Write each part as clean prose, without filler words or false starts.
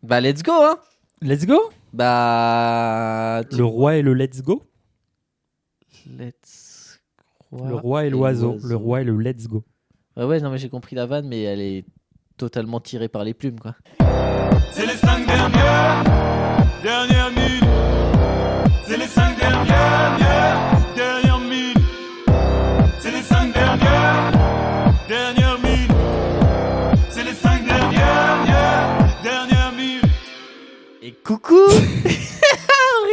Bah, let's go, hein. Let's go. Bah... Le roi et le let's go. Let's... Le roi et l'oiseau. Le roi et le let's go. Ouais, non, mais j'ai compris la vanne, mais elle est totalement tirée par les plumes, quoi. C'est les 5 dernières minutes. C'est les 5 dernières minutes. C'est les 5 dernières minutes. C'est les 5 dernières minutes. Et coucou.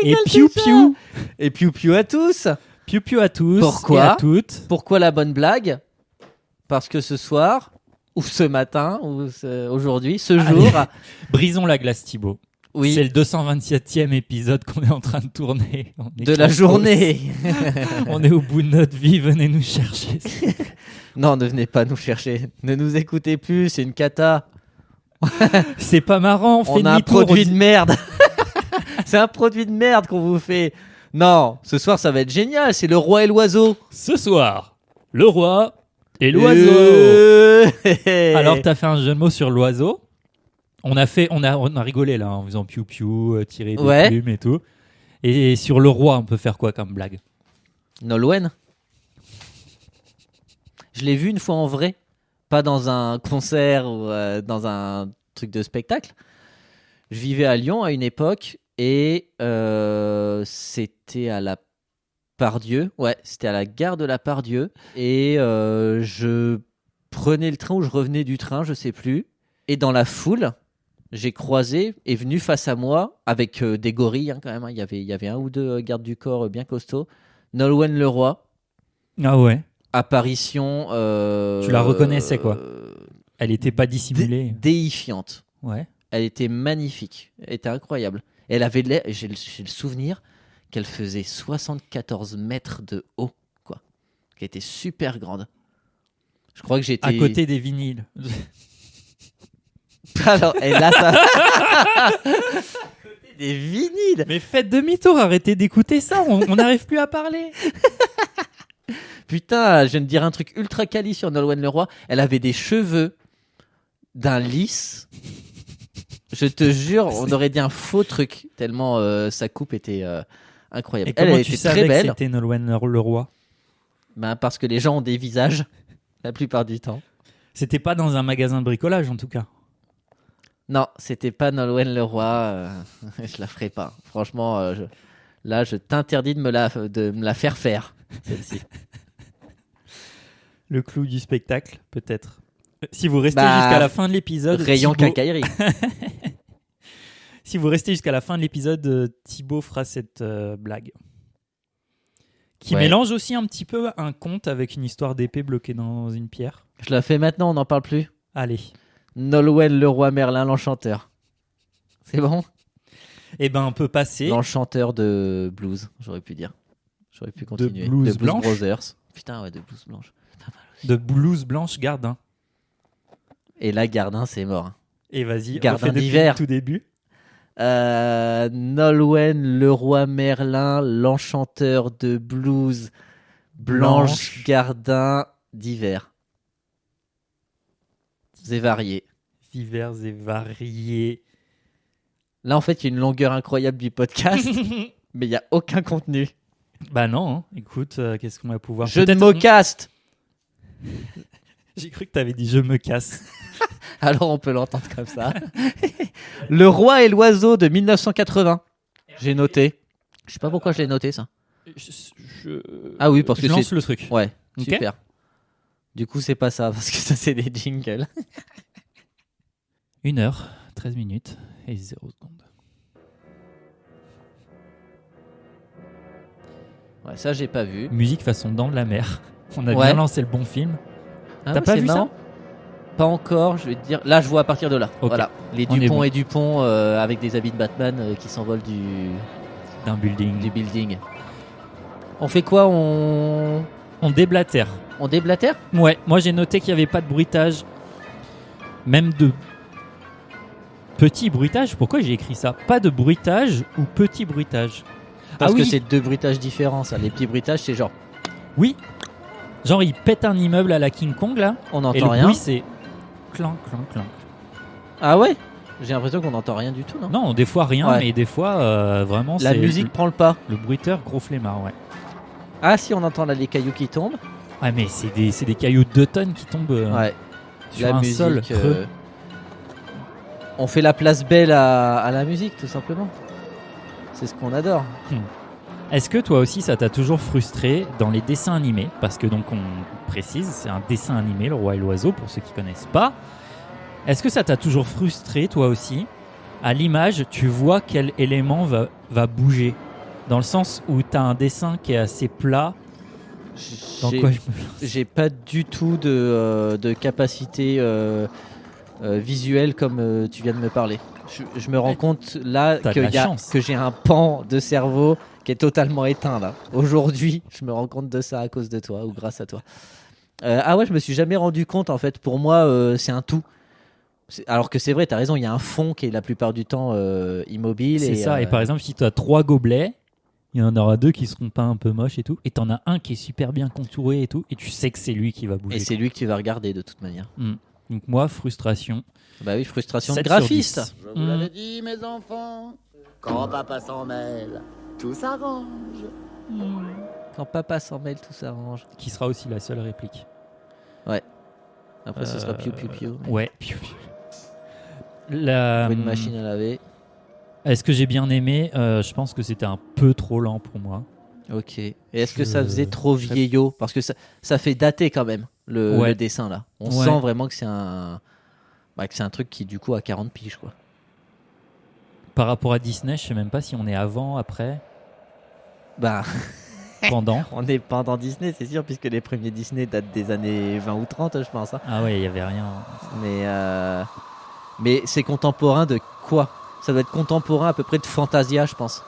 Et piou piou. Et piou piou à tous. Piou piou à tous. Pourquoi et à toutes. Pourquoi la bonne blague? Parce que ce soir, ou ce matin, ou aujourd'hui, ce jour... Brisons la glace, Thibaut. Oui. C'est le 227e épisode qu'on est en train de tourner. De la journée. On est au bout de notre vie, venez nous chercher. Non, ne venez pas nous chercher. Ne nous écoutez plus, c'est une cata. C'est pas marrant, on fait On a un demi-tour, produit de merde. C'est un produit de merde qu'on vous fait. Non, ce soir ça va être génial, c'est le roi et l'oiseau. Ce soir, le roi et l'oiseau. Alors, t'as fait un jeu de mots sur l'oiseau. On a rigolé là en faisant piou piou, tirer des plumes et tout. Et sur le roi, on peut faire quoi comme blague? Nolwenn. Je l'ai vu une fois en vrai, pas dans un concert ou dans un truc de spectacle. Je vivais à Lyon à une époque et c'était à la Pardieu. Ouais, c'était à la gare de la Pardieu et je prenais le train ou je revenais du train, je sais plus. Et dans la foule, j'ai croisé, est venu face à moi avec des gorilles hein, quand même. Hein. Il y avait un ou deux gardes du corps bien costauds. Nolwenn Leroy. Ah ouais. Apparition. Tu la reconnaissais quoi? Elle était pas dissimulée. Déifiante. Ouais. Elle était magnifique. Elle était incroyable. Elle avait j'ai le souvenir qu'elle faisait 74 mètres de haut, quoi. Qu'elle était super grande. Je crois que j'étais à côté des vinyles. Alors, et là, à côté des vinyles. Mais faites demi-tour, arrêtez d'écouter ça. On n'arrive plus à parler. Putain, je viens de dire un truc ultra quali sur Nolwenn Leroy. Elle avait des cheveux d'un lisse. Je te jure, on aurait dit un faux truc tellement sa coupe était incroyable. Et comment elle tu était savais très belle. que c'était Nolwenn Leroy? Ben, parce que les gens ont des visages la plupart du temps. C'était pas dans un magasin de bricolage en tout cas. Non, c'était pas Nolwenn Leroy. Je la ferai pas. Franchement, je t'interdis de me la faire faire. Celle-ci. Le clou du spectacle, peut-être. Si vous restez jusqu'à la fin de l'épisode, Rayon Quincaillerie. Si vous restez jusqu'à la fin de l'épisode, Thibaut fera cette blague. Qui mélange aussi un petit peu un conte avec une histoire d'épée bloquée dans une pierre. Je la fais maintenant, on n'en parle plus. Allez. Nolwenn Leroy Merlin, l'enchanteur. C'est bon? Eh ben, on peut passer. L'enchanteur de blues, j'aurais pu dire. J'aurais pu continuer. De Blues de Blues Blanche. Brothers. Putain, ouais, de Blues Blanche. De Blues Blanche Gardin. Et là, Gardin, c'est mort. Et vas-y, Gardin on fait depuis d'hiver. le tout début. Nolwenn Leroy Merlin, l'enchanteur de blues Blanche Gardin d'hiver. C'est varié. Divers et variés. Là, en fait, il y a une longueur incroyable du podcast, mais il n'y a aucun contenu. Bah non, hein. Écoute, qu'est-ce qu'on va pouvoir... Je ne mocaste. J'ai cru que tu avais dit « je me casse ». Alors, on peut l'entendre comme ça. Le roi et l'oiseau de 1980. J'ai noté. Je sais pas pourquoi je l'ai noté, ça. Ah oui, parce que je lance le truc. Ouais, Ok. super. Du coup, c'est pas ça, parce que ça, c'est des jingles. 1 heure, 13 minutes et 0 secondes. Ouais, ça, j'ai pas vu. Musique façon Dans de la mer. On a Ouais. bien lancé le bon film. Ah T'as ouais, pas c'est vu marrant. Pas encore, je vais te dire. Là, je vois à partir de là. Ok. Voilà. Les On est Dupont bon. et Dupont avec des habits de Batman qui s'envolent D'un building. du building. On fait quoi? On déblatère. déblatère? Ouais, moi j'ai noté qu'il n'y avait pas de bruitage. Même de petit bruitage. Pourquoi j'ai écrit ça? Pas de bruitage ou petit bruitage. Parce Ah que oui. c'est deux bruitages différents, ça. Les petits bruitages, c'est genre. Oui. Genre il pète un immeuble à la King Kong là. On Et n'entend le rien. bruit c'est clank, clank, clank. Ah ouais? J'ai l'impression qu'on n'entend rien du tout, non? Non, des fois rien, Ouais. mais des fois vraiment La c'est musique prend le pas. le bruiteur gros flemmard, ouais. Ah si, on entend là les cailloux qui tombent. Ah mais c'est des cailloux de 2 tonnes qui tombent Ouais. sur La un musique. sol creux. On fait la place belle à la musique, tout simplement. C'est ce qu'on adore. Est-ce que toi aussi ça t'a toujours frustré dans les dessins animés? Parce que donc on précise, c'est un dessin animé, Le Roi et l'Oiseau, pour ceux qui connaissent pas. Est-ce que ça t'a toujours frustré toi aussi? À l'image, tu vois quel élément va bouger. Dans le sens où t'as un dessin qui est assez plat. Dans J'ai- quoi je me- J'ai pas du tout de capacité visuelle comme tu viens de me parler. Je me rends compte là T'as de la chance. que j'ai un pan de cerveau qui est totalement éteint là. Aujourd'hui, je me rends compte de ça à cause de toi ou grâce à toi. Ah ouais, je me suis jamais rendu compte en fait. Pour moi, c'est un tout. Alors que c'est vrai, t'as raison, il y a un fond qui est la plupart du temps immobile. C'est ça, et par exemple, si tu as 3 gobelets, il y en aura 2 qui seront pas un peu moches et tout, et t'en as un qui est super bien contouré et tout, et tu sais que c'est lui qui va bouger. et c'est lui que tu vas regarder de toute manière. Donc moi, frustration. Bah oui, frustration de 7 sur graphiste. 10. Je vous l'avais dit, mes enfants, quand papa s'en mêle, tout s'arrange. Quand papa s'en mêle, tout s'arrange. Qui sera aussi la seule réplique. Après, ce sera piou piou piou. Ouais. La... Une machine à laver. Est-ce que j'ai bien aimé? Je pense que c'était un peu trop lent pour moi. Ok. Et est-ce que ça faisait trop vieillot? Parce que ça fait dater quand même le dessin là. On Ouais. sent vraiment que c'est un truc qui du coup a 40 piges quoi. Par rapport à Disney, je sais même pas si on est avant, après, Bah, pendant. on est pendant Disney, c'est sûr, puisque les premiers Disney datent des années 20 ou 30, je pense. Hein. Ah ouais, il y avait rien. Mais c'est contemporain de quoi? Ça doit être contemporain à peu près de Fantasia, je pense.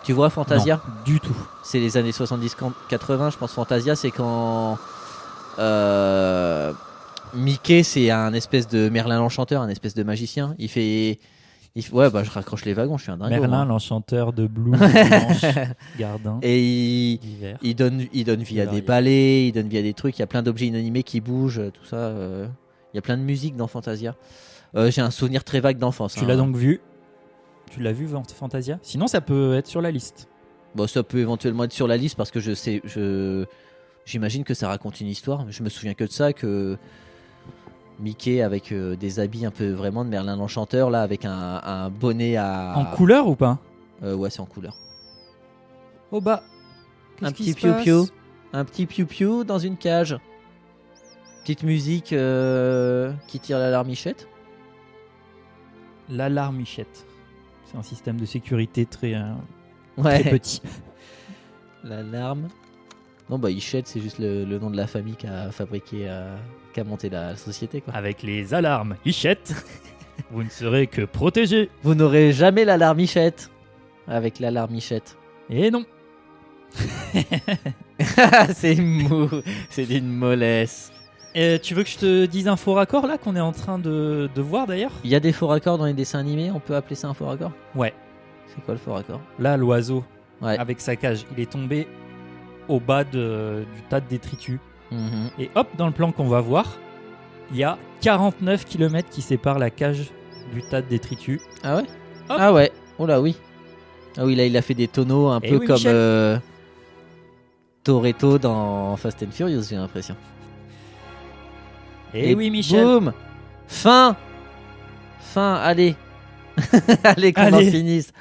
Tu vois Fantasia? Non, du tout. C'est les années 70-80, je pense. Fantasia, c'est quand Mickey, c'est un espèce de Merlin l'Enchanteur, un espèce de magicien. Ouais, bah je raccroche les wagons, je suis un dingo. Merlin, moi. l'enchanteur de Blue, Blanche, Gardin, Et d'hiver. il donne vie à Varié. des balais, il donne vie à des trucs. Il y a plein d'objets inanimés qui bougent, tout ça. Il y a plein de musique dans Fantasia. J'ai un souvenir très vague d'enfance. Tu l'as donc vu? Tu l'as vu, Fantasia? Sinon, ça peut être sur la liste. Bon, ça peut éventuellement être sur la liste parce que j'imagine que ça raconte une histoire. Je me souviens que de ça, que Mickey avec des habits un peu vraiment de Merlin l'Enchanteur, là, avec un bonnet à. En couleur ou pas? Ouais, c'est en couleur. Oh bah. Un qu'est-ce qui petit se piou-piou. passe? Un petit piou-piou dans une cage. Petite musique qui tire la larmichette. L'alarmichette. C'est un système de sécurité très Ouais. petit. L'alarme. Non, bah, Ichette, c'est juste le nom de la famille qui a fabriqué, qui a monté la société, quoi. Avec les alarmes Ichette, vous ne serez que protégé. Vous n'aurez jamais l'alarme Ichette. Avec l'alarme Ichette. Et non. C'est mou. C'est d'une mollesse. Tu veux que je te dise un faux raccord là qu'on est en train de voir d'ailleurs? Il y a des faux raccords dans les dessins animés, on peut appeler ça un faux raccord? Ouais. C'est quoi le faux raccord? Là, l'oiseau, Ouais. avec sa cage, il est tombé au bas du tas de détritus. Mhm. Et hop, dans le plan qu'on va voir, il y a 49 km qui séparent la cage du tas de détritus. Ah ouais? Hop. Ah ouais. Oh là oui. Ah oui, là il a fait des tonneaux un Eh peu oui, comme Michel. Toretto dans Fast and Furious, j'ai l'impression. Et oui, Michel. Boum. Fin, allez. Allez, qu'on en Allez. finisse.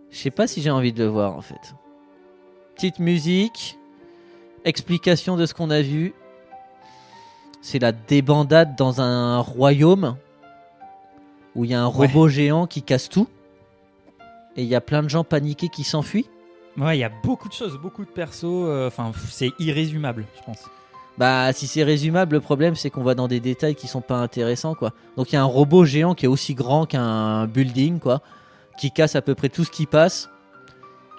Je sais pas si j'ai envie de le voir en fait. Petite musique, explication de ce qu'on a vu. C'est la débandade dans un royaume où il y a un Ouais. robot géant qui casse tout. Et il y a plein de gens paniqués qui s'enfuient. Ouais, il y a beaucoup de choses, beaucoup de persos. Enfin, c'est irrésumable, je pense. Bah, si c'est résumable, le problème c'est qu'on va dans des détails qui sont pas intéressants, quoi. Donc il y a un robot géant qui est aussi grand qu'un building, quoi, qui casse à peu près tout ce qui passe.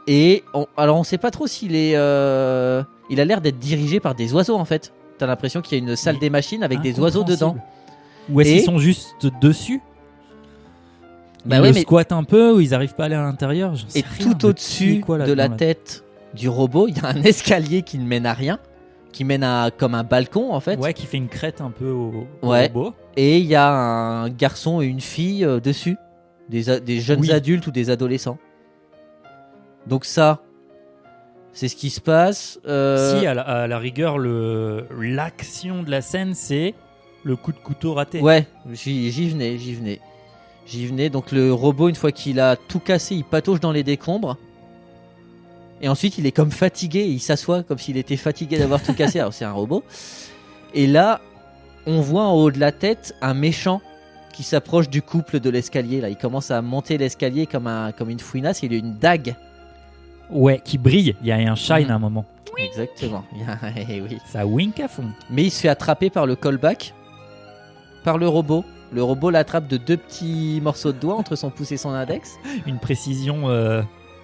Et alors on sait pas trop s'il est, il a l'air d'être dirigé par des oiseaux en fait. T'as l'impression qu'il y a une salle Mais des machines avec des oiseaux dedans. Ou est-ce Et- qu'ils sont juste dessus? Bah Ils ouais, le mais squattent un peu ou ils arrivent pas à aller à l'intérieur? J'en sais et rien. tout Le qui est au-dessus quoi de la là-dedans, là tête du robot, il y a un escalier qui ne mène à rien, qui mène à comme un balcon en fait. Ouais, qui fait une crête un peu au Ouais. robot. Et il y a un garçon et une fille dessus, des jeunes Oui. adultes ou des adolescents. Donc ça, c'est ce qui se passe. Si, à la rigueur, l'action de la scène, c'est le coup de couteau raté. Ouais, j'y venais. Donc le robot, une fois qu'il a tout cassé, il patauge dans les décombres. Et ensuite, il est comme fatigué, il s'assoit comme s'il était fatigué d'avoir tout cassé. Alors c'est un robot. Et là, on voit en haut de la tête un méchant qui s'approche du couple de l'escalier. Là, il commence à monter l'escalier comme une fouinasse. Il a une dague. Ouais, qui brille. Il y a un shine à un moment. Exactement. Eh oui. Ça wink à fond. Mais il se fait attraper par le callback, par le robot. Le robot l'attrape de 2 petits morceaux de doigts entre son pouce et son index. Une précision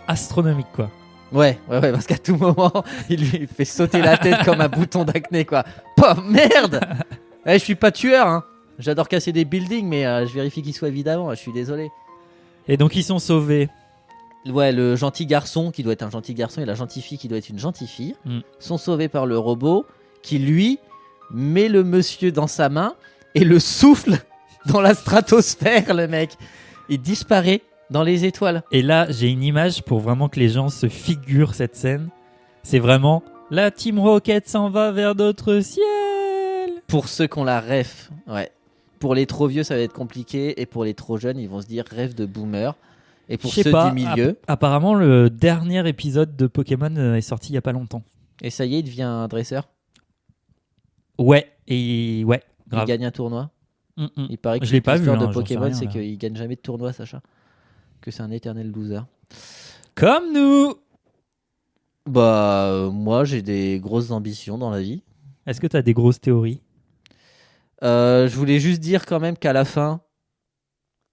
astronomique, quoi. Ouais, parce qu'à tout moment, il lui fait sauter la tête comme un bouton d'acné, quoi. Pah, merde. Je suis pas tueur, hein. J'adore casser des buildings, mais je vérifie qu'il soit vide avant, je suis désolé. Et donc, ils sont sauvés. Ouais, le gentil garçon, qui doit être un gentil garçon, et la gentille fille, qui doit être une gentille fille, sont sauvés par le robot, qui lui met le monsieur dans sa main et le souffle dans la stratosphère, le mec. Il disparaît dans les étoiles. Et là, j'ai une image pour vraiment que les gens se figurent cette scène. C'est vraiment la Team Rocket s'en va vers d'autres ciels. Pour ceux qui ont la ref, ouais. Pour les trop vieux, ça va être compliqué. Et pour les trop jeunes, ils vont se dire rêve de boomer. Et pour Je sais ceux pas, du milieu. apparemment, le dernier épisode de Pokémon est sorti il y a pas longtemps. Et ça y est, il devient un dresseur. Ouais, grave. Il gagne un tournoi. Il paraît que Je l'ai pas vu, l'histoire hein, de j'en sais Pokémon, rien, c'est là. qu'il gagne jamais de tournoi, Sacha. Que c'est un éternel loser. Comme nous. Bah, moi, j'ai des grosses ambitions dans la vie. Est-ce que tu as des grosses théories? Je voulais juste dire quand même qu'à la fin,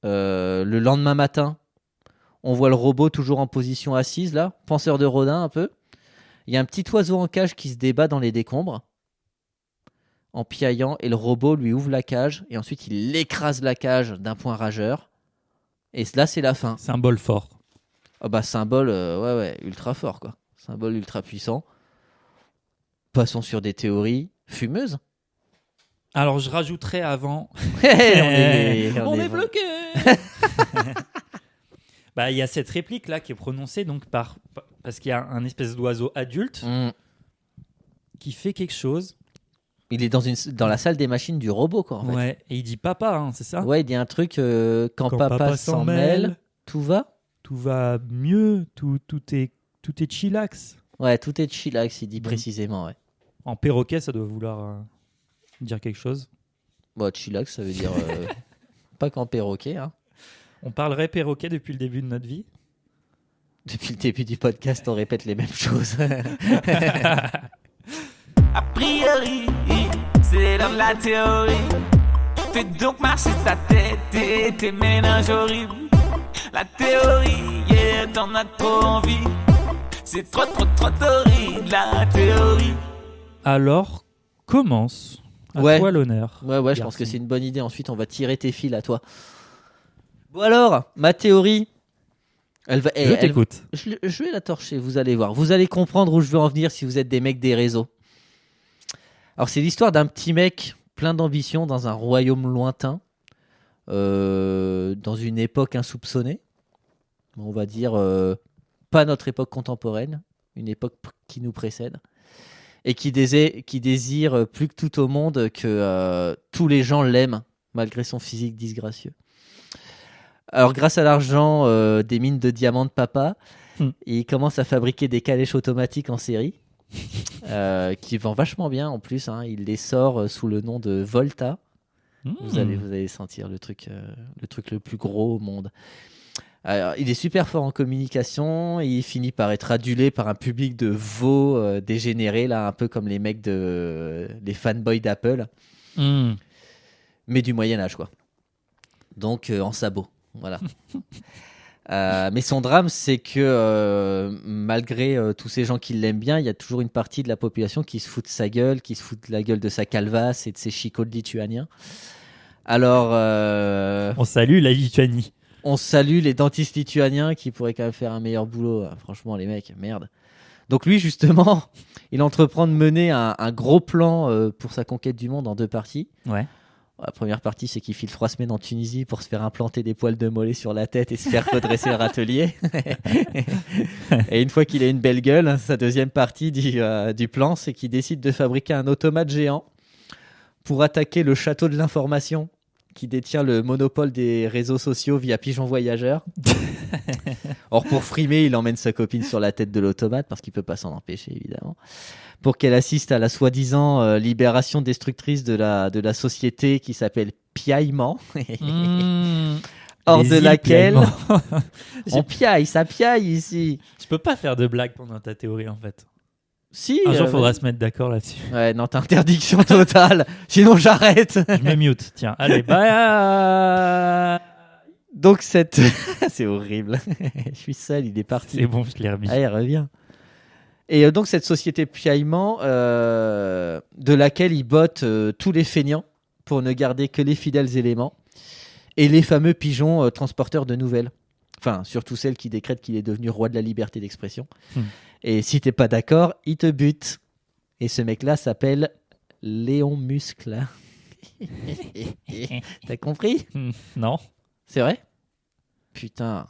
le lendemain matin, on voit le robot toujours en position assise, là, penseur de Rodin un peu. Il y a un petit oiseau en cage qui se débat dans les décombres, en piaillant, et le robot lui ouvre la cage, et ensuite il écrase la cage d'un point rageur. Et là, c'est la fin. Symbole fort. Ah bah, symbole, ouais, ultra fort, quoi. Symbole ultra puissant. Passons sur des théories fumeuses. Alors, je rajouterais avant... on est bloqué. Bah, il y a cette réplique là qui est prononcée donc parce qu'il y a un espèce d'oiseau adulte qui fait quelque chose. Il est dans la salle des machines du robot, quoi. En fait. Ouais, et il dit papa, hein, c'est ça? Ouais, il dit un truc quand papa s'en mêle, tout va. Tout va mieux, tout est chillax. Ouais, tout est chillax, il dit précisément. Ouais. En perroquet, ça doit vouloir dire quelque chose. Bon, chillax, ça veut dire pas qu'en perroquet. Hein. On parlerait perroquet depuis le début de notre vie? Depuis le début du podcast, on répète les mêmes choses. A priori, c'est dans la théorie. Fais donc marcher ta tête et tes ménages horribles. La théorie, yeah, t'en as trop envie. C'est trop torride, la théorie. Alors, commence. À Ouais. toi l'honneur. Ouais, je pense que c'est une bonne idée. Ensuite, on va tirer tes fils à toi. Bon alors, ma théorie, Je t'écoute. Je vais la torcher, vous allez voir. Vous allez comprendre où je veux en venir si vous êtes des mecs des réseaux. Alors, c'est l'histoire d'un petit mec plein d'ambition dans un royaume lointain, dans une époque insoupçonnée. On va dire pas notre époque contemporaine, une époque qui nous précède. Et qui désire plus que tout au monde que tous les gens l'aiment, malgré son physique disgracieux. Alors, grâce à l'argent des mines de diamants de papa, il commence à fabriquer des calèches automatiques en série, qui vendent vachement bien en plus. Hein. Il les sort sous le nom de Volta. Vous allez sentir le truc le plus gros au monde. Alors, il est super fort en communication. Il finit par être adulé par un public de veaux dégénérés, là, un peu comme les mecs les fanboys d'Apple, mais du Moyen-Âge, quoi. Donc en sabot. Voilà. Mais son drame, c'est que malgré tous ces gens qui l'aiment bien, il y a toujours une partie de la population qui se fout de sa gueule, qui se fout de la gueule de sa calvasse et de ses chicots lituaniens. Alors, on salue la Lituanie. On salue les dentistes lituaniens qui pourraient quand même faire un meilleur boulot. Franchement, les mecs, merde. Donc lui, justement, il entreprend de mener un gros plan pour sa conquête du monde en 2 parties. Ouais. La première partie, c'est qu'il file 3 semaines en Tunisie pour se faire implanter des poils de mollet sur la tête et se faire redresser le râtelier. Et une fois qu'il a une belle gueule, sa deuxième partie du plan, c'est qu'il décide de fabriquer un automate géant pour attaquer le château de l'information qui détient le monopole des réseaux sociaux via Pigeon Voyageur. Or, pour frimer, il emmène sa copine sur la tête de l'automate parce qu'il peut pas s'en empêcher, évidemment, pour qu'elle assiste à la soi-disant libération destructrice de la société qui s'appelle Piaillement. Hors de laquelle on piaille, ça piaille ici. Je peux pas faire de blagues pendant ta théorie en fait. Si, un jour faudra se mettre d'accord là-dessus. Ouais, non, t'as interdiction totale. Sinon, j'arrête. Je me mute. Tiens, allez, bye. Donc c'est horrible. Je suis seul, il est parti. C'est bon, je l'ai remis. Ah, il revient. Et donc cette société Piaillement, de laquelle il botte tous les feignants pour ne garder que les fidèles éléments et les fameux pigeons transporteurs de nouvelles. Enfin, surtout celles qui décrètent qu'il est devenu roi de la liberté d'expression. Et si t'es pas d'accord, il te bute. Et ce mec-là s'appelle Léon Muscle. T'as compris ? Non. C'est vrai ? Putain.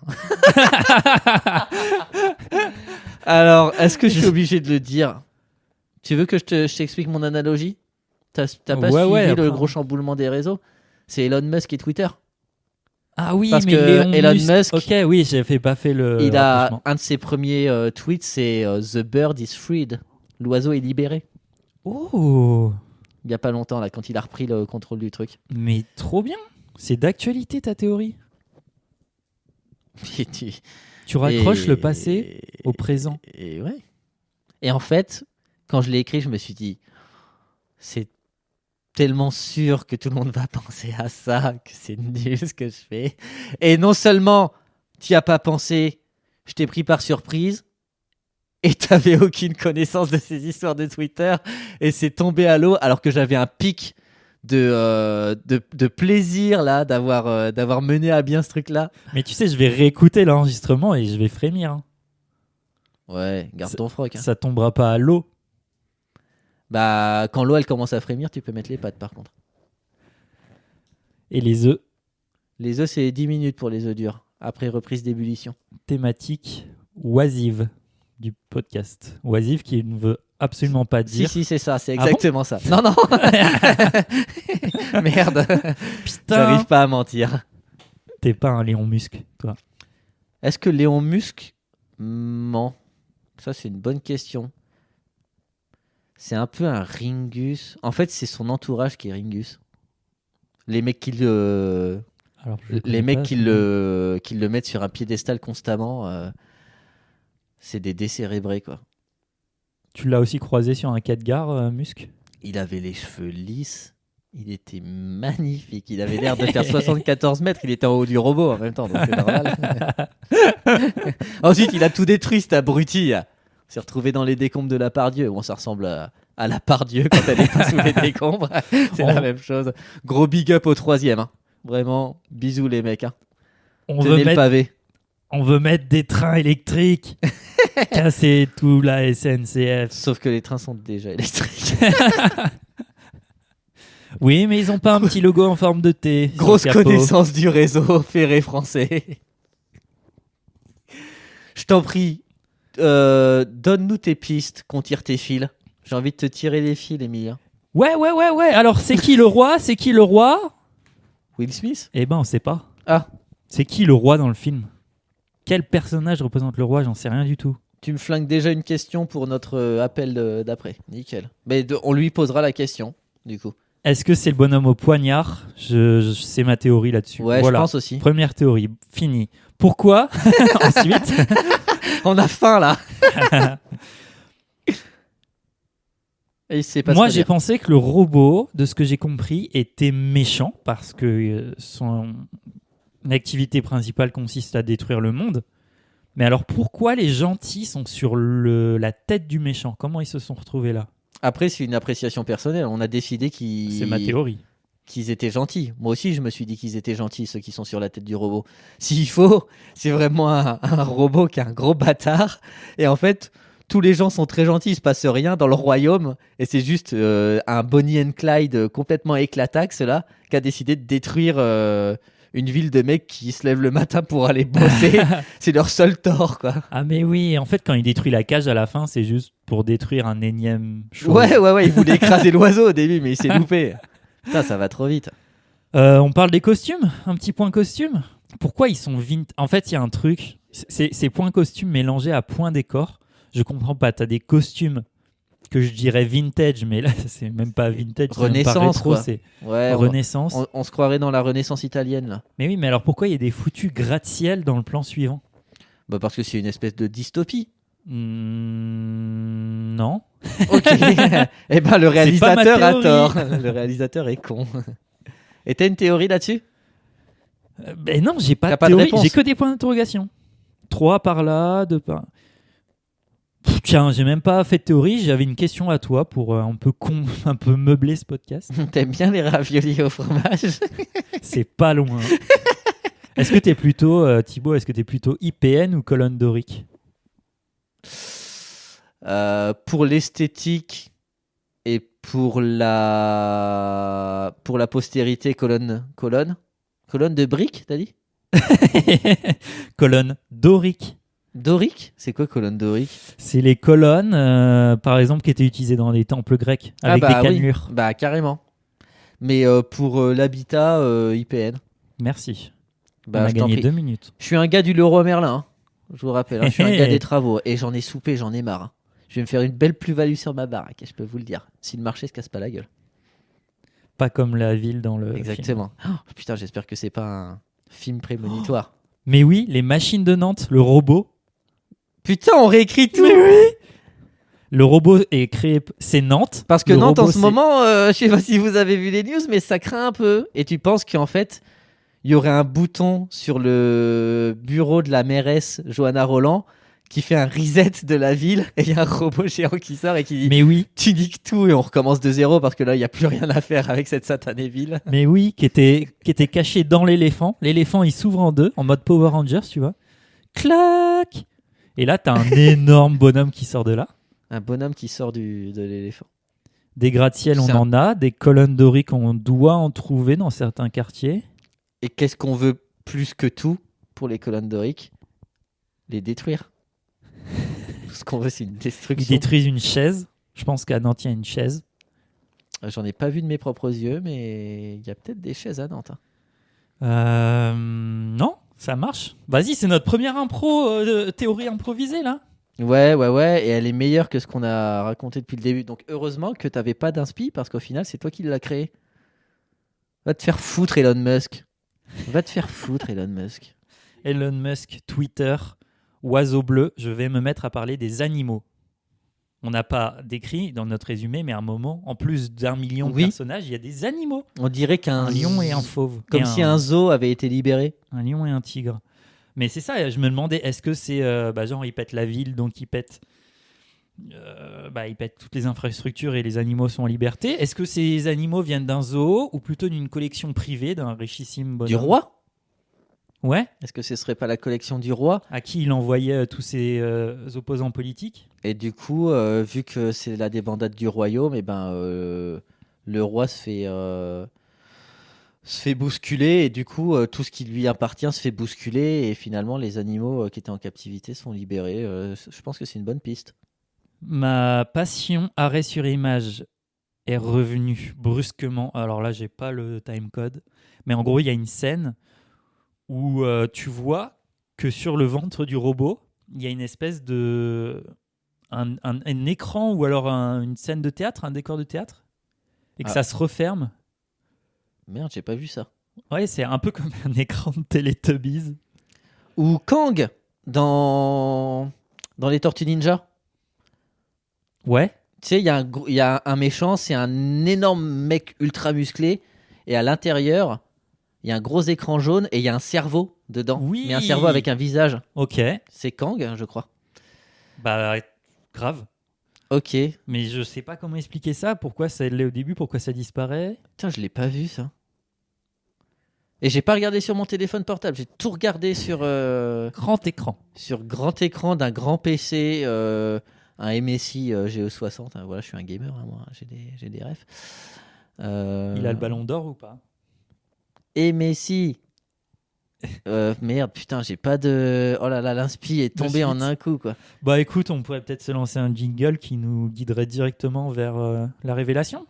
Alors, est-ce que je suis obligé de le dire ? Tu veux que je t'explique mon analogie ? T'as pas suivi le gros chamboulement des réseaux ? C'est Elon Musk et Twitter. Ah oui, parce mais que Elon Musk, ok, oui, j'ai pas fait le. Il a un de ses premiers tweets, c'est The bird is freed. L'oiseau est libéré. Oh. Il y a pas longtemps là, quand il a repris le contrôle du truc. Mais trop bien. C'est d'actualité ta théorie. Tu raccroches le passé au présent. Et ouais. Et en fait, quand je l'ai écrit, je me suis dit, c'est tellement sûr que tout le monde va penser à ça, que c'est nul ce que je fais. Et non seulement tu n'y as pas pensé, je t'ai pris par surprise, et tu n'avais aucune connaissance de ces histoires de Twitter, et c'est tombé à l'eau alors que j'avais un pic de plaisir là, d'avoir mené à bien ce truc-là. Mais tu sais, je vais réécouter l'enregistrement et je vais frémir. Hein. Ouais, garde ton froc. Hein. Ça tombera pas à l'eau. Bah, quand l'eau elle commence à frémir, tu peux mettre les pattes par contre. Et les œufs ? Les œufs, c'est 10 minutes pour les œufs durs, après reprise d'ébullition. Thématique oisive du podcast. Oisive qui ne veut absolument pas dire. Si, c'est ça, c'est exactement ça. Non. Merde. Putain. J'arrive pas à mentir. T'es pas un Léon Musc, toi. Est-ce que Léon Musc ment ? Ça, c'est une bonne question. C'est un peu un Ringus. En fait, c'est son entourage qui est Ringus. Les mecs qui le mettent sur un piédestal constamment, c'est des décérébrés, quoi. Tu l'as aussi croisé sur un quai de gare, Musc ? Il avait les cheveux lisses. Il était magnifique. Il avait l'air de faire 74 mètres. Il était en haut du robot en même temps, donc c'est normal. Ensuite, il a tout détruit, cet abruti. On s'est retrouvé dans les décombres de la Pardieu. Bon, ça ressemble à la Pardieu quand elle est pas sous les décombres. C'est la même chose. Gros big up au 3e. Hein. Vraiment, bisous les mecs. Hein. Tenez le pavé. On veut mettre des trains électriques. Casser tout la SNCF. Sauf que les trains sont déjà électriques. Oui, mais ils n'ont pas un petit logo en forme de T. Grosse connaissance du réseau ferré français. Je t'en prie, donne-nous tes pistes, qu'on tire tes fils. J'ai envie de te tirer les fils, Emilia. Ouais. Alors, c'est qui le roi ? Will Smith ? Eh ben, on sait pas. Ah. C'est qui le roi dans le film ? Quel personnage représente le roi ? J'en sais rien du tout. Tu me flingues déjà une question pour notre appel d'après. Nickel. Mais on lui posera la question, du coup. Est-ce que c'est le bonhomme au poignard ? C'est ma théorie là-dessus. Ouais, voilà. Je pense aussi. Première théorie, fini. Pourquoi ? Ensuite, on a faim là. Moi, j'ai pensé que le robot, de ce que j'ai compris, était méchant parce que son activité principale consiste à détruire le monde. Mais alors, pourquoi les gentils sont sur la tête du méchant ? Comment ils se sont retrouvés là ? Après, c'est une appréciation personnelle. On a décidé C'est ma théorie. Qu'ils étaient gentils. Moi aussi, je me suis dit qu'ils étaient gentils, ceux qui sont sur la tête du robot. S'il faut, c'est vraiment un robot qui est un gros bâtard. Et en fait, tous les gens sont très gentils, il se passe rien dans le royaume, et c'est juste un Bonnie and Clyde complètement éclataxe là, qui a décidé de détruire une ville de mecs qui se lèvent le matin pour aller bosser. C'est leur seul tort, quoi. Ah mais oui, en fait quand il détruit la cage à la fin, c'est juste pour détruire un énième chose. Ouais, il voulait écraser l'oiseau au début, mais il s'est loupé. Putain, ça va trop vite. On parle des costumes, un petit point costume. Pourquoi ils sont En fait, il y a un truc, c'est point costume mélangé à point décor. Je comprends pas, t'as des costumes que je dirais vintage, mais là c'est même pas vintage, Renaissance, c'est même pas rétro, quoi. c'est Ouais, Renaissance. on se croirait dans la Renaissance italienne, là. Mais oui, mais alors pourquoi il y a des foutus gratte-ciel dans le plan suivant? Bah parce que c'est une espèce de dystopie. Non. Ok. Eh ben le réalisateur a théorie. tort. Le réalisateur est con. Et t'as une théorie là-dessus? Ben non, j'ai pas T'as de pas de théorie, réponse. j'ai que des points d'interrogation. 3 par là, 2 par... Tiens, j'ai même pas fait de théorie, j'avais une question à toi pour un peu meubler ce podcast. T'aimes bien les raviolis au fromage? C'est pas loin. Est-ce que t'es plutôt, Thibaut, est-ce que t'es plutôt IPN ou colonne dorique? Pour l'esthétique et pour la postérité, colonne de briques, t'as dit? Colonne dorique. Dorique? C'est quoi colonne dorique? C'est les colonnes, par exemple, qui étaient utilisées dans les temples grecs avec des cannelures. Oui. Bah carrément. Mais pour l'habitat IPN. Merci. Bah, On a je t'en gagné prie. 2 minutes. Je suis un gars du Leroy Merlin. Hein. Je vous rappelle, hein, je suis un gars des travaux et j'en ai soupé, j'en ai marre. Hein. Je vais me faire une belle plus-value sur ma baraque, je peux vous le dire. Si le marché se casse pas la gueule. Pas comme la ville dans le film. Exactement. Oh, putain, j'espère que c'est pas un film prémonitoire. Mais oui, les machines de Nantes, le robot. Putain, on réécrit tout. Mais oui. Le robot est créé, c'est Nantes. Parce que Le Nantes, robot, en ce moment, je sais pas si vous avez vu les news, mais ça craint un peu. Et tu penses qu'en fait, il y aurait un bouton sur le bureau de la mairesse Johanna Roland qui fait un reset de la ville et il y a un robot géant qui sort et qui dit Mais oui, tu niques tout et on recommence de zéro parce que là, il n'y a plus rien à faire avec cette satanée ville. mais oui, qui était caché dans l'éléphant. L'éléphant, il s'ouvre en deux, en mode Power Rangers, tu vois. Clac. Et là, t'as un énorme bonhomme qui sort de là. Un bonhomme qui sort de l'éléphant. Des gratte-ciel, on C'est en a. Des colonnes doriques, on doit en trouver dans certains quartiers. Et qu'est-ce qu'on veut plus que tout pour les colonnes doriques? Les détruire. Tout ce qu'on veut, c'est une Ils destruction. détruisent une chaise. Je pense qu'à Nantes, il y a une chaise. J'en ai pas vu de mes propres yeux, mais il y a peut-être des chaises à Nantes. Hein. Non, ça marche. Vas-y, c'est notre première théorie improvisée, là. Ouais, et elle est meilleure que ce qu'on a raconté depuis le début. Donc heureusement que t'avais pas d'inspi, parce qu'au final, c'est toi qui l'as créé. Va te faire foutre, Elon Musk. Va te faire foutre, Elon Musk. Elon Musk, Twitter, oiseau bleu. Je vais me mettre à parler des animaux. On n'a pas décrit dans notre résumé, mais à un moment, en plus d'1 million de personnages, il y a des animaux. On dirait qu'un Un lion et un fauve. Comme Et si un zoo avait été libéré. Un lion et un tigre. Mais c'est ça, je me demandais, est-ce que c'est genre ils pètent la ville, donc ils pètent toutes les infrastructures et les animaux sont en liberté. Est-ce que ces animaux viennent d'un zoo ou plutôt d'une collection privée d'un richissime bonhomme? Du roi? Ouais. Est-ce que ce serait pas la collection du roi? À qui il envoyait tous ses opposants politiques? Et du coup, vu que c'est la débandade du royaume, et le roi se fait bousculer et du coup tout ce qui lui appartient se fait bousculer et finalement les animaux qui étaient en captivité sont libérés. Je pense que c'est une bonne piste. Ma passion arrêt sur image est revenue brusquement. Alors là, j'ai pas le timecode, mais en gros, il y a une scène où tu vois que sur le ventre du robot, il y a une espèce de un écran ou alors une scène de théâtre, un décor de théâtre, et que ça se referme. Merde, j'ai pas vu ça. Ouais, c'est un peu comme un écran de Teletubbies. Ou Kang dans les Tortues Ninja. Ouais. Tu sais, il y a un méchant, c'est un énorme mec ultra musclé et à l'intérieur, il y a un gros écran jaune et il y a un cerveau dedans. Oui. Mais un cerveau avec un visage. Ok. C'est Kang, je crois. Bah, grave. Ok. Mais je sais pas comment expliquer ça. Pourquoi ça l'est au début, pourquoi ça disparaît. Putain, je l'ai pas vu ça. Et j'ai pas regardé sur mon téléphone portable, j'ai tout regardé sur grand écran. Sur grand écran d'un grand PC, un MSI GE60. Voilà, je suis un gamer, hein, moi. J'ai des refs. Il a le ballon d'or ou pas? MSI. Merde, putain, j'ai pas de. Oh là là, l'inspi est tombé en un coup, quoi. Bah écoute, on pourrait peut-être se lancer un jingle qui nous guiderait directement vers la révélation.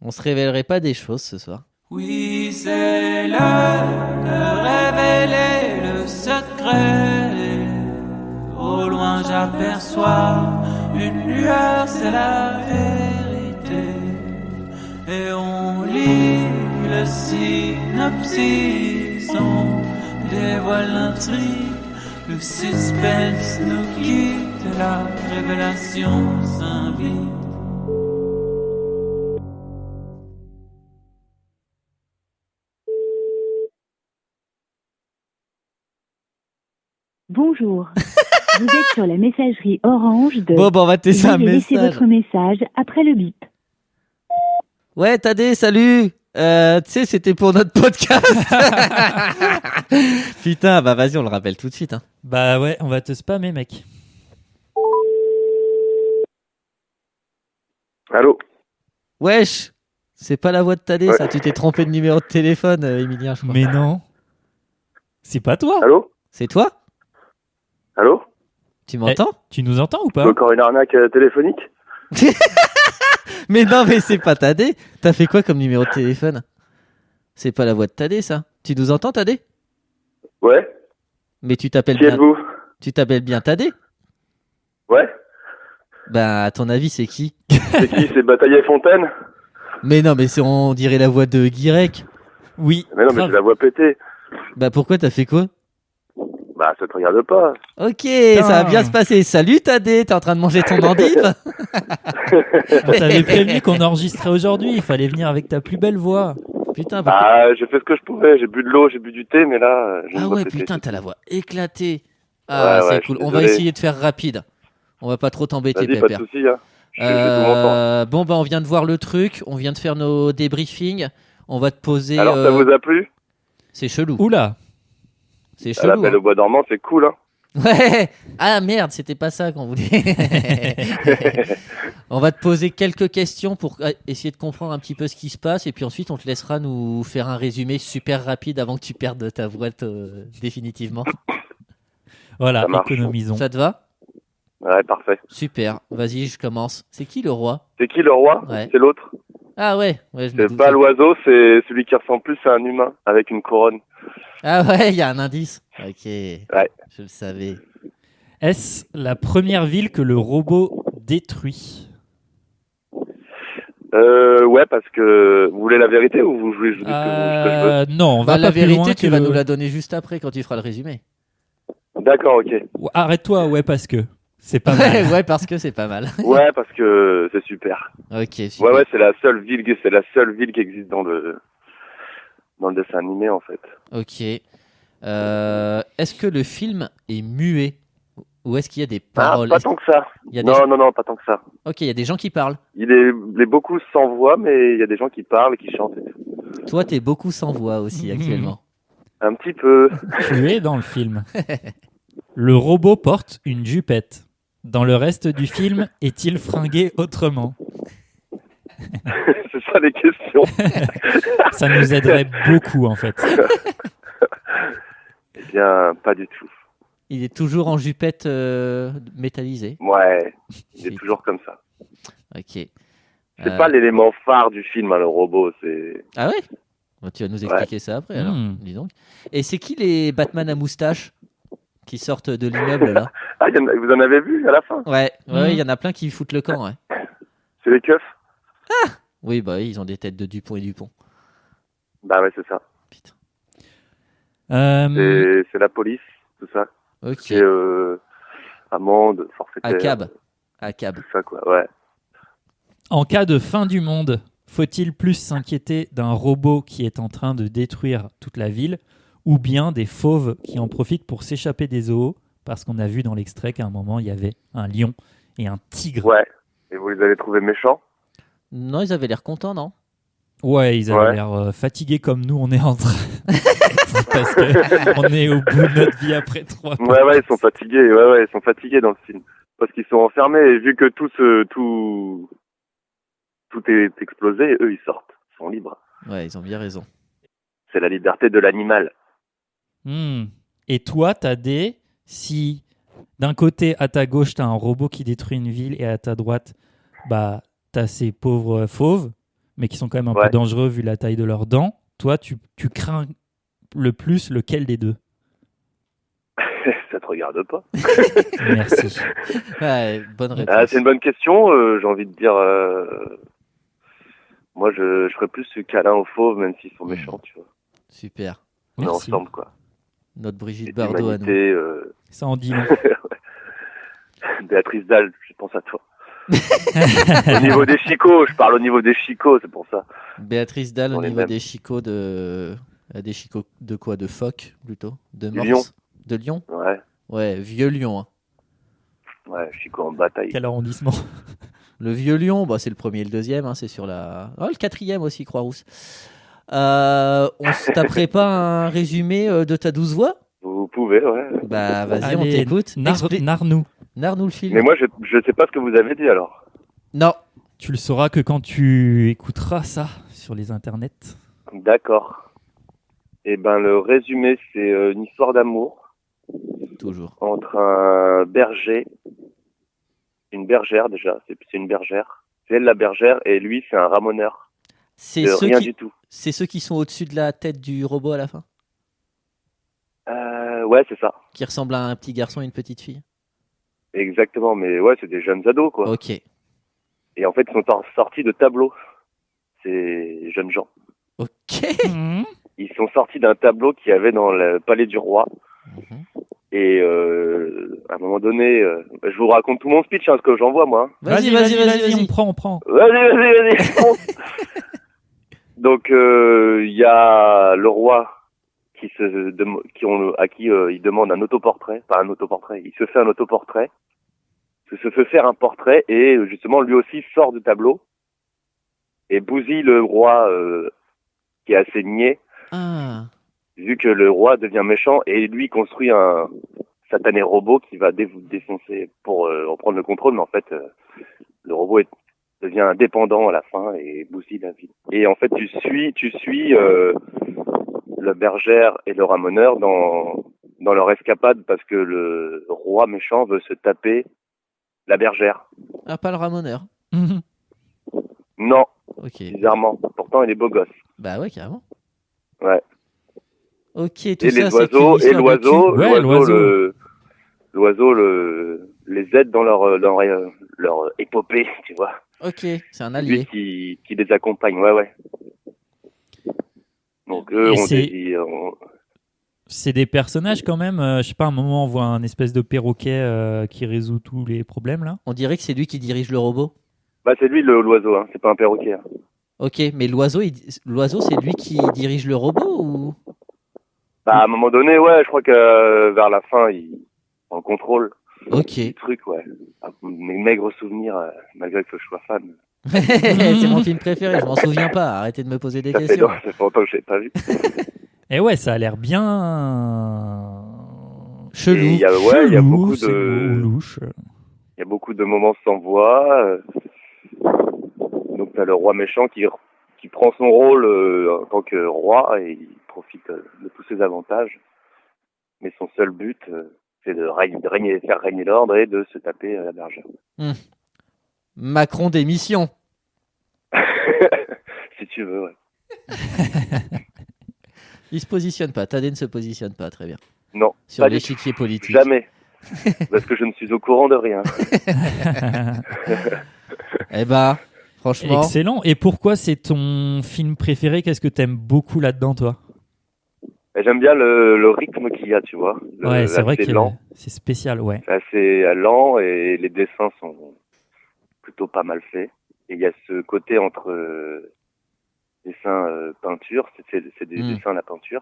On se révélerait pas des choses ce soir. Oui, c'est l'heure de révéler le secret. Au loin, j'aperçois une lueur, c'est la vérité. Et on lit le synopsis, on dévoile l'intrigue. Le suspense nous quitte, la révélation s'invite. Bonjour. Vous êtes sur la messagerie Orange de... Bon, on va te laisser un Veuillez laisser message. votre message après le bip. Ouais, Tadé, salut. Tu sais, c'était pour notre podcast. Putain, bah vas-y, on le rappelle tout de suite. Hein. Bah ouais, on va te spammer, mec. Allô? Wesh, c'est pas la voix de Tadé, ça. Tu t'es trompé de numéro de téléphone, Emilien, je crois. Mais non. C'est pas toi. Allô? C'est toi? Allô? Tu m'entends? Tu nous entends ou C'est pas? encore une arnaque téléphonique? Mais non, mais c'est pas Tadé. T'as fait quoi comme numéro de téléphone? C'est pas la voix de Tadé, ça. Tu nous entends, Tadé? Ouais? Mais tu t'appelles Qui bien. êtes-vous? Tu t'appelles bien Tadé? Ouais? Bah, à ton avis, c'est qui? C'est qui? C'est Bataille Fontaine? Mais non, mais on dirait la voix de Guirec. Oui. Mais non, mais grave. c'est la voix pétée. Bah, pourquoi t'as fait quoi? Bah, ça te regarde pas. Ok, ça va bien se passer. Salut Tadé, t'es en train de manger ton endive? On t'avait prévenu qu'on enregistrait aujourd'hui. Il fallait venir avec ta plus belle voix. Putain, pourquoi... Ah, j'ai fait ce que je pouvais. J'ai bu de l'eau, j'ai bu du thé, mais là, j'ai une Ah voix ouais, pétée. putain, t'as la voix éclatée. Ah, Ouais, c'est ouais, cool. je suis On va désolé. essayer de faire rapide. On va pas trop t'embêter, Vas-y, pas de Pépère. soucis, hein. J'ai tout mon temps. Bon, bah, on vient de voir le truc. On vient de faire nos débriefings. On va te poser. Alors, ça vous a plu? C'est chelou. Oula. C'est À la chelou. Belle au bois dormant, c'est cool, hein. Ouais. Ah merde, c'était pas ça qu'on voulait. On va te poser quelques questions pour essayer de comprendre un petit peu ce qui se passe et puis ensuite on te laissera nous faire un résumé super rapide avant que tu perdes ta voix définitivement. Voilà, Ça marche. économisons. Ça te va? Ouais, parfait. Super. Vas-y, je commence. C'est qui le roi? C'est qui le roi? Ouais. C'est l'autre. Ah ouais, je me C'est doutais. pas l'oiseau, c'est celui qui ressemble plus à un humain, avec une couronne. Ah ouais, il y a un indice. Ok. Ouais. Je le savais. Est-ce la première ville que le robot détruit? Ouais, parce que vous voulez la vérité ou vous voulez juste que je veux? Non, on va Bah, la pas plus vérité, loin tu que vas le- nous la donner juste après quand tu feras le résumé. D'accord, ok. Arrête-toi, ouais, parce que c'est pas mal. Ouais, parce que c'est pas mal. Ouais, parce que c'est super. Ok, super. Ouais, c'est la seule ville qui existe dans le dessin animé en fait. Ok. Est-ce que le film est muet ou est-ce qu'il y a des Ah, paroles? pas tant que ça. Il y a des Non, pas tant que ça. Ok, il y a des gens qui parlent. Il est beaucoup sans voix, mais il y a des gens qui parlent et qui chantent. et tout. Toi, t'es beaucoup sans voix aussi actuellement. Un petit peu. Tu es dans le film. Le robot porte une jupette. Dans le reste du film, est-il fringué autrement? C'est ça les questions. Ça nous aiderait beaucoup en fait. Eh bien, pas du tout. Il est toujours en jupette métallisée. Ouais, il est C'est- toujours comme ça. Ok. C'est pas l'élément phare du film, hein, le robot. C'est Ah ouais? Bah, tu vas nous expliquer ça après alors. Dis donc. Et c'est qui les Batman à moustache qui sortent de l'immeuble là? Ah, vous en avez vu à la fin? Ouais, Mhm. il y en a plein qui foutent le camp. Ouais. C'est les keufs? Oui, bah oui, ils ont des têtes de Dupont et Dupont. Bah ouais, c'est ça. Putain. C'est la police, tout ça. Ok. Et amende, forfaitaire. À cab. Tout ça, quoi. Ouais. En cas de fin du monde, faut-il plus s'inquiéter d'un robot qui est en train de détruire toute la ville ou bien des fauves qui en profitent pour s'échapper des zoos? Parce qu'on a vu dans l'extrait qu'à un moment, il y avait un lion et un tigre. Ouais. Et vous les avez trouvés méchants? Non, ils avaient l'air contents, non? Ouais, ils avaient Ouais. l'air fatigués comme nous, on est en train. Parce qu'on est au bout de notre vie après 3 mois. Ouais, ils sont fatigués. Ouais, ils sont fatigués dans le film. Parce qu'ils sont enfermés et vu que tout est explosé, eux ils sortent, ils sont libres. Ouais, ils ont bien raison. C'est la liberté de l'animal. Et toi, Tadé, si d'un côté, à ta gauche, t'as un robot qui détruit une ville et à ta droite, bah, t'as ces pauvres fauves, mais qui sont quand même un peu dangereux vu la taille de leurs dents, toi, tu crains le plus lequel des deux? Ça te regarde pas. Merci. Ouais, bonne réponse. C'est une bonne question. J'ai envie de dire, moi je ferais plus ce câlin aux fauves, même s'ils sont méchants, tu vois. Super. On est ensemble, quoi. Notre Brigitte Et Bardot à nous. Ça en dit long. Béatrice Dalle, je pense à toi. Au niveau des chicots, je parle au niveau des chicots, c'est pour ça. Béatrice Dalle au niveau des chicots des chicots de quoi? De phoque, plutôt? De morse? Lion. De lion? Ouais. Ouais, vieux lion. Hein. Ouais, chicot en bataille. Quel arrondissement? Le vieux lion, bah, c'est le premier et le deuxième, hein, c'est sur la... Oh, le quatrième aussi, Croix-Rousse. On se taperait pas un résumé de ta douce voix? Vous pouvez, ouais. Bah vas-y, Allez, on t'écoute. Narnou. Narnou le film. Mais moi, je sais pas ce que vous avez dit, alors. Non. Tu le sauras que quand tu écouteras ça sur les internets. D'accord. Et ben, le résumé, c'est une histoire d'amour. Toujours. Entre un berger, une bergère déjà, c'est une bergère. C'est elle la bergère et lui, c'est un ramoneur. C'est du tout. C'est ceux qui sont au-dessus de la tête du robot à la fin? Ouais, c'est ça. Qui ressemble à un petit garçon et une petite fille? Exactement, mais ouais, c'est des jeunes ados, quoi. Ok. Et en fait, ils sont sortis de tableau, ces jeunes gens. Ok. Ils sont sortis d'un tableau qu'il y avait dans le palais du roi. Et à un moment donné, je vous raconte tout mon speech, ce que j'envoie, moi. Vas-y, on prend. Vas-y. Donc, il y a le roi à qui il demande un autoportrait. Pas un autoportrait, il se fait un autoportrait. Se fait faire un portrait et justement, lui aussi sort du tableau et bousille le roi qui est assez niais. Vu que le roi devient méchant et lui construit un satané robot qui va défoncer pour en prendre le contrôle, mais en fait le robot devient indépendant à la fin et bousille la ville. Et en fait tu suis la bergère et le ramoneur dans leur escapade parce que le roi méchant veut se taper la bergère. Ah, pas le ramoneur. Non, okay. Bizarrement. Pourtant il est beau gosse. Bah ouais, carrément. Ouais. Ok, tout et ça, les oiseaux, c'est l'oiseau les aide dans leur épopée, tu vois. Ok, c'est un allié. Lui qui les accompagne, ouais. Donc eux, c'est des personnages quand même. Je sais pas, à un moment on voit un espèce de perroquet qui résout tous les problèmes là. On dirait que c'est lui qui dirige le robot. Bah c'est lui l'oiseau, hein. C'est pas un perroquet. Hein. Ok, mais l'oiseau c'est lui qui dirige le robot ou? Bah à un moment donné, ouais, je crois que vers la fin, il en contrôle. Ok. Le truc, ouais. Mes maigres souvenirs, malgré que je sois fan. C'est mon film préféré, je m'en souviens pas. Arrêtez de me poser des questions. Ça fait longtemps que je l'ai pas vu. Et ouais, ça a l'air bien chelou. Il y a beaucoup de louche. Il y a beaucoup de moments sans voix. Donc t'as le roi méchant qui prend son rôle en tant que roi et il profite de tous ses avantages. Mais son seul but, c'est de faire régner l'ordre et de se taper la bergère. Macron démission. Si tu veux, ouais. Il se positionne pas. Tadé ne se positionne pas, très bien. Non. Sur l'échiquier politique. Jamais. Parce que je ne suis au courant de rien. Eh ben, franchement. Excellent. Et pourquoi c'est ton film préféré? Qu'est-ce que t'aimes beaucoup là-dedans, toi? J'aime bien le rythme qu'il y a, tu vois. Ouais, c'est vrai que lent. C'est spécial, ouais. C'est assez lent et les dessins sont plutôt pas mal faits. Et il y a ce côté entre dessin peinture, c'est des dessins à la peinture,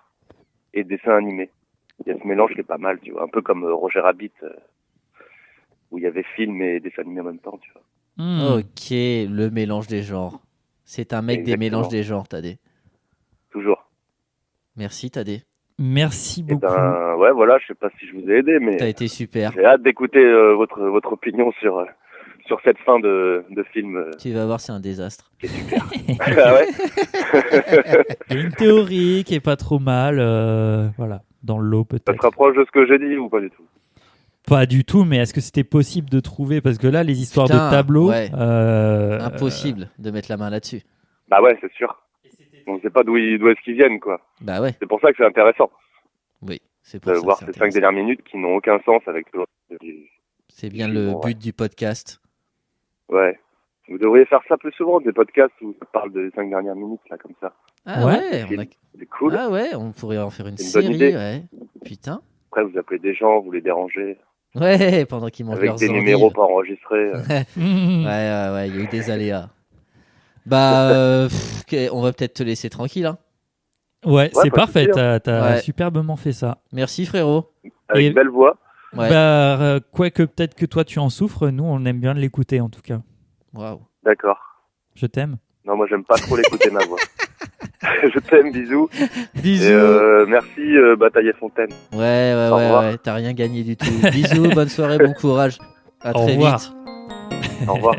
et dessin animé. Il y a ce mélange qui est pas mal, tu vois. Un peu comme Roger Rabbit, où il y avait film et dessin animé en même temps, tu vois. Ok, le mélange des genres. C'est un mec des mélanges des genres, Tadé. Toujours. Merci, Tadé. Merci Et beaucoup. ben, ouais, voilà, je sais pas si je vous ai aidé, mais T'as été super. j'ai hâte d'écouter votre opinion sur cette fin de film. Tu vas voir, c'est un désastre. Qui est super. Ah ouais. Il y a une théorie qui est pas trop mal. Voilà, dans le lot Ça se peut-être. rapproche de ce que j'ai dit ou pas du tout? Pas du tout, mais est-ce que c'était possible de trouver? Parce que là, les histoires Putain, de tableaux. ouais. Impossible de mettre la main là-dessus. Bah ouais, c'est sûr. On sait pas d'où est-ce qu'ils viennent, quoi. Bah ouais, C'est pour ça que c'est intéressant oui. C'est pour de ça voir que ces c'est 5 intéressant. dernières minutes qui n'ont aucun sens avec le. C'est bien le Ouais. but du podcast. Ouais. Vous devriez faire ça plus souvent, des podcasts où ça parle des 5 dernières minutes, là, comme ça. Ah Ouais. ouais, C'est cool. ah ouais, on pourrait en faire une C'est une bonne série, idée. ouais. Putain. Après, vous appelez des gens, vous les dérangez, Ouais, pendant qu'ils mangent avec leurs des endives. numéros pas enregistrés. Ouais, il y a eu des aléas. Bah, on va peut-être te laisser tranquille. Hein. Ouais, c'est pas de parfait. souci, T'as Ouais. superbement fait ça. Merci frérot. Avec Et- une belle voix. Ouais. Bah, quoique peut-être que toi tu en souffres, nous on aime bien l'écouter en tout cas. Waouh. D'accord. Je t'aime. Non, moi, j'aime pas trop l'écouter, ma voix. Je t'aime, bisous. Bisous. Et merci, Bataille Fontaine. Ouais, Au revoir. ouais. T'as rien gagné du tout. Bisous, bonne soirée, bon courage. À Au très revoir. vite. Au revoir.